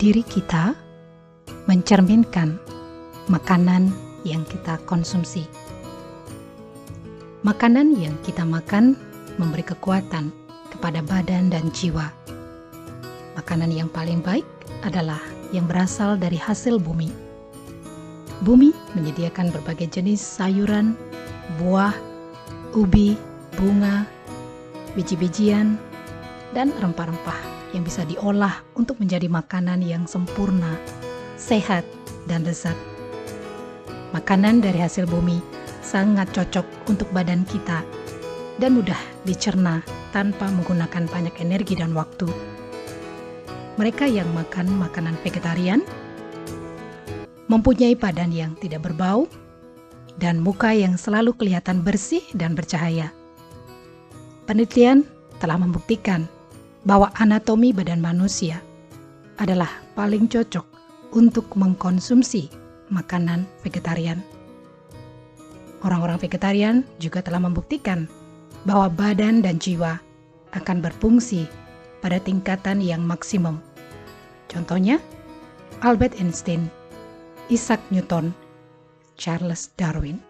diri kita mencerminkan makanan yang kita konsumsi. Makanan yang kita makan memberi kekuatan kepada badan dan jiwa. Makanan yang paling baik adalah yang berasal dari hasil bumi. Bumi menyediakan berbagai jenis sayuran, buah, ubi, bunga, biji-bijian, dan rempah-rempah yang bisa diolah untuk menjadi makanan yang sempurna, sehat, dan lezat. Makanan dari hasil bumi sangat cocok untuk badan kita dan mudah dicerna tanpa menggunakan banyak energi dan waktu. Mereka yang makan makanan vegetarian mempunyai badan yang tidak berbau dan muka yang selalu kelihatan bersih dan bercahaya. Penelitian telah membuktikan bahwa anatomi badan manusia adalah paling cocok untuk mengkonsumsi makanan vegetarian. Orang-orang vegetarian juga telah membuktikan bahwa badan dan jiwa akan berfungsi pada tingkatan yang maksimum. Contohnya, Albert Einstein, Isaac Newton, Charles Darwin.